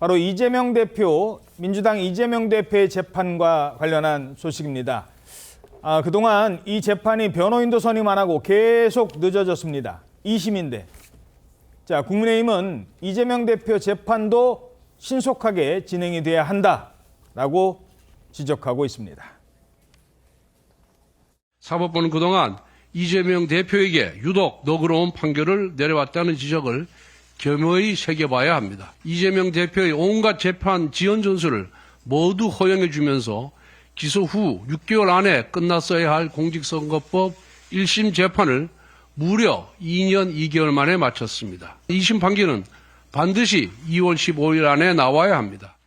바로 이재명 대표, 민주당 이재명 대표의 재판과 관련한 소식입니다. 그동안 이 재판이 변호인도 선임 안 하고 계속 늦어졌습니다. 2심인데. 자, 국민의힘은 이재명 대표 재판도 신속하게 진행이 돼야 한다라고 지적하고 있습니다. 사법부는 그동안 이재명 대표에게 유독 너그러운 판결을 내려왔다는 지적을 겸허히 새겨봐야 합니다. 이재명 대표의 온갖 재판 지연 전술을 모두 허용해 주면서 기소 후 6개월 안에 끝났어야 할 공직선거법 1심 재판을 무려 2년 2개월 만에 마쳤습니다. 2심 판결은 반드시 2월 15일 안에 나와야 합니다.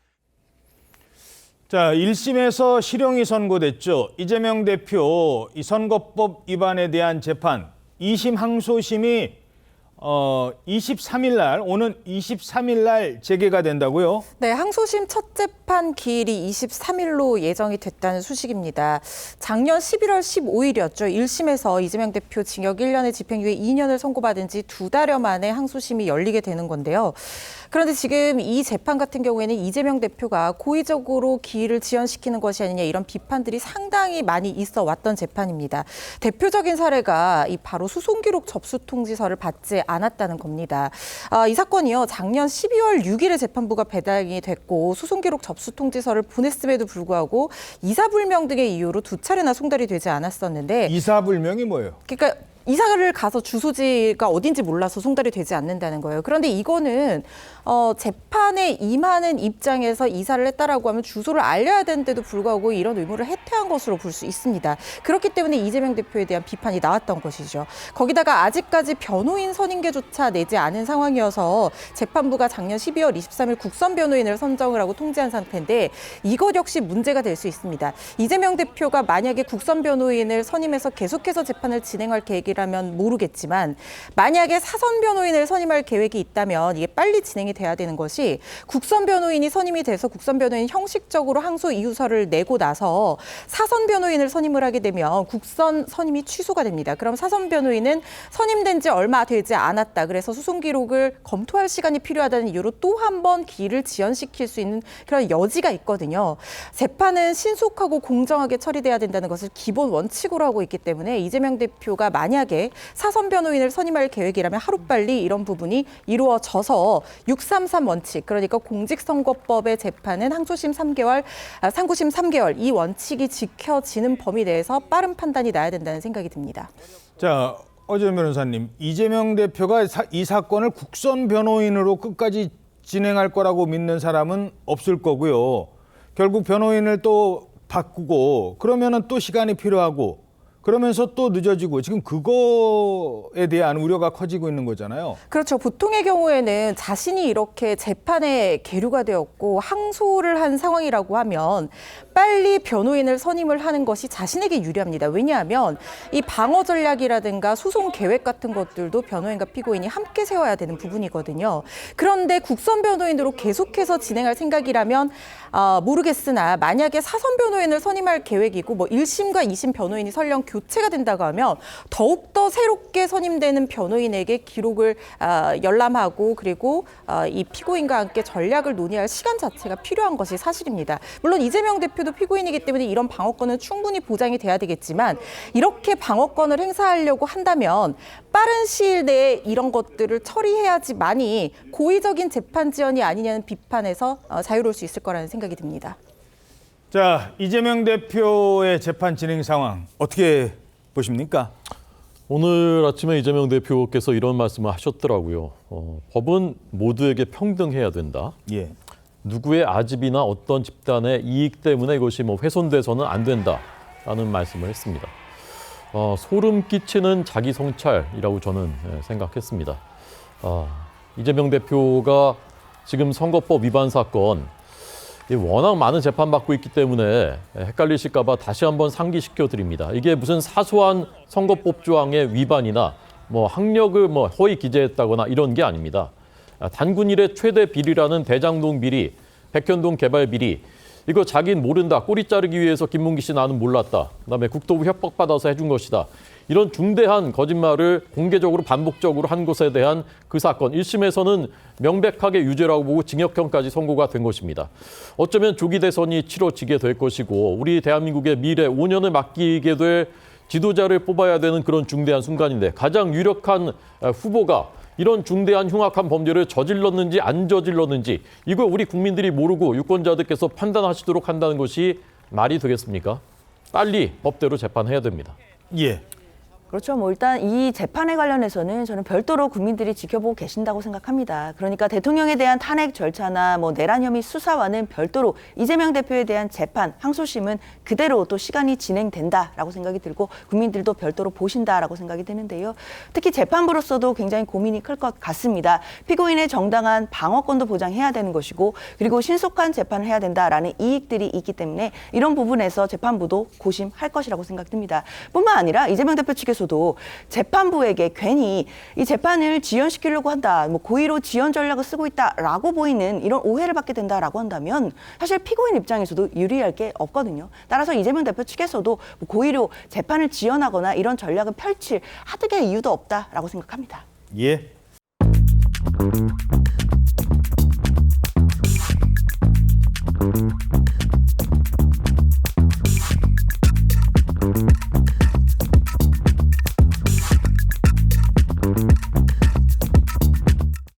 자, 1심에서 실형이 선고됐죠. 이재명 대표 이 선거법 위반에 대한 재판 2심 항소심이 23일 날, 오는 23일 날 재개가 된다고요? 네, 항소심 첫 재판 기일이 23일로 예정이 됐다는 소식입니다. 작년 11월 15일이었죠. 1심에서 이재명 대표 징역 1년에 집행유예 2년을 선고받은 지 2달여 만에 항소심이 열리게 되는 건데요. 그런데 지금 이 재판 같은 경우에는 이재명 대표가 고의적으로 기일을 지연시키는 것이 아니냐 이런 비판들이 상당히 많이 있어 왔던 재판입니다. 대표적인 사례가 바로 소송기록 접수 통지서를 받지 않았다는 겁니다. 이 사건이요, 작년 12월 6일에 재판부가 배당이 됐고 소송기록 접수 통지서를 보냈음에도 불구하고 이사불명 등의 이유로 2차례나 송달이 되지 않았었는데. 이사불명이 뭐예요? 그러니까 이사를 가서 주소지가 어딘지 몰라서 송달이 되지 않는다는 거예요. 그런데 이거는 재판에 임하는 입장에서 이사를 했다라고 하면 주소를 알려야 되는데도 불구하고 이런 의무를 해태한 것으로 볼 수 있습니다. 그렇기 때문에 이재명 대표에 대한 비판이 나왔던 것이죠. 거기다가 아직까지 변호인 선임계조차 내지 않은 상황이어서 재판부가 작년 12월 23일 국선 변호인을 선정을 하고 통지한 상태인데 이것 역시 문제가 될 수 있습니다. 이재명 대표가 만약에 국선 변호인을 선임해서 계속해서 재판을 진행할 계획이라면 모르겠지만 만약에 사선 변호인을 선임할 계획이 있다면 이게 빨리 진행이 돼야 되는 것이 국선 변호인이 선임이 돼서 국선 변호인이 형식적으로 항소 이유서를 내고 나서 사선 변호인을 선임을 하게 되면 국선 선임이 취소가 됩니다. 그럼 사선 변호인은 선임된 지 얼마 되지 않았다. 그래서 소송 기록을 검토할 시간이 필요하다는 이유로 또 한 번 기일을 지연시킬 수 있는 그런 여지가 있거든요. 재판은 신속하고 공정하게 처리돼야 된다는 것을 기본 원칙으로 하고 있기 때문에 이재명 대표가 만약에 사선 변호인을 선임할 계획이라면 하루빨리 이런 부분이 이루어져서 633 원칙, 그러니까 공직선거법의 재판은 항소심 3개월, 상고심 3개월 이 원칙이 지켜지는 범위 내에서 빠른 판단이 나야 된다는 생각이 듭니다. 자, 어제 변호사님, 이재명 대표가 이 사건을 국선 변호인으로 끝까지 진행할 거라고 믿는 사람은 없을 거고요. 결국 변호인을 또 바꾸고 그러면은 또 시간이 필요하고 그러면서 또 늦어지고 지금 그거에 대한 우려가 커지고 있는 거잖아요. 그렇죠. 보통의 경우에는 자신이 이렇게 재판에 계류가 되었고 항소를 한 상황이라고 하면 빨리 변호인을 선임을 하는 것이 자신에게 유리합니다. 왜냐하면 이 방어 전략이라든가 소송 계획 같은 것들도 변호인과 피고인이 함께 세워야 되는 부분이거든요. 그런데 국선 변호인으로 계속해서 진행할 생각이라면 모르겠으나 만약에 사선 변호인을 선임할 계획이고 1심과 2심 변호인이 설령 교체가 된다고 하면 더욱더 새롭게 선임되는 변호인에게 기록을 열람하고 그리고 이 피고인과 함께 전략을 논의할 시간 자체가 필요한 것이 사실입니다. 물론 이재명 대표도 피고인이기 때문에 이런 방어권은 충분히 보장이 돼야 되겠지만 이렇게 방어권을 행사하려고 한다면 빠른 시일 내에 이런 것들을 처리해야지만이 고의적인 재판 지연이 아니냐는 비판에서 자유로울 수 있을 거라는 생각이 듭니다. 자, 이재명 대표의 재판 진행 상황 어떻게 보십니까? 오늘 아침에 이재명 대표께서 이런 말씀을 하셨더라고요. 법은 모두에게 평등해야 된다. 예. 누구의 아집이나 어떤 집단의 이익 때문에 이것이 훼손돼서는 안 된다라는 말씀을 했습니다. 소름 끼치는 자기 성찰이라고 저는 생각했습니다. 이재명 대표가 지금 선거법 위반 사건 워낙 많은 재판받고 있기 때문에 헷갈리실까 봐 다시 한번 상기시켜 드립니다. 이게 무슨 사소한 선거법 조항의 위반이나 학력을 허위 기재했다거나 이런 게 아닙니다. 단군 일의 최대 비리라는 대장동 비리, 백현동 개발 비리, 이거 자긴 모른다, 꼬리 자르기 위해서 김문기 씨 나는 몰랐다, 그다음에 국토부 협박받아서 해준 것이다, 이런 중대한 거짓말을 공개적으로 반복적으로 한 것에 대한 그 사건 1심에서는 명백하게 유죄라고 보고 징역형까지 선고가 된 것입니다. 어쩌면 조기 대선이 치러지게 될 것이고 우리 대한민국의 미래 5년을 맡기게 될 지도자를 뽑아야 되는 그런 중대한 순간인데 가장 유력한 후보가 이런 중대한 흉악한 범죄를 저질렀는지 안 저질렀는지 이걸 우리 국민들이 모르고 유권자들께서 판단하시도록 한다는 것이 말이 되겠습니까? 빨리 법대로 재판해야 됩니다. 예. 그렇죠. 뭐 일단 이 재판에 관련해서는 저는 별도로 국민들이 지켜보고 계신다고 생각합니다. 그러니까 대통령에 대한 탄핵 절차나 뭐 내란 혐의 수사와는 별도로 이재명 대표에 대한 재판, 항소심은 그대로 또 시간이 진행된다라고 생각이 들고 국민들도 별도로 보신다라고 생각이 드는데요. 특히 재판부로서도 굉장히 고민이 클 것 같습니다. 피고인의 정당한 방어권도 보장해야 되는 것이고 그리고 신속한 재판을 해야 된다라는 이익들이 있기 때문에 이런 부분에서 재판부도 고심할 것이라고 생각됩니다. 뿐만 아니라 이재명 대표 측에서 도 재판부에게 괜히 이 재판을 지연시키려고 한다, 뭐 고의로 지연 전략을 쓰고 있다라고 보이는 이런 오해를 받게 된다라고 한다면 사실 피고인 입장에서도 유리할 게 없거든요. 따라서 이재명 대표 측에서도 뭐 고의로 재판을 지연하거나 이런 전략을 펼칠 하드게 이유도 없다라고 생각합니다. 예.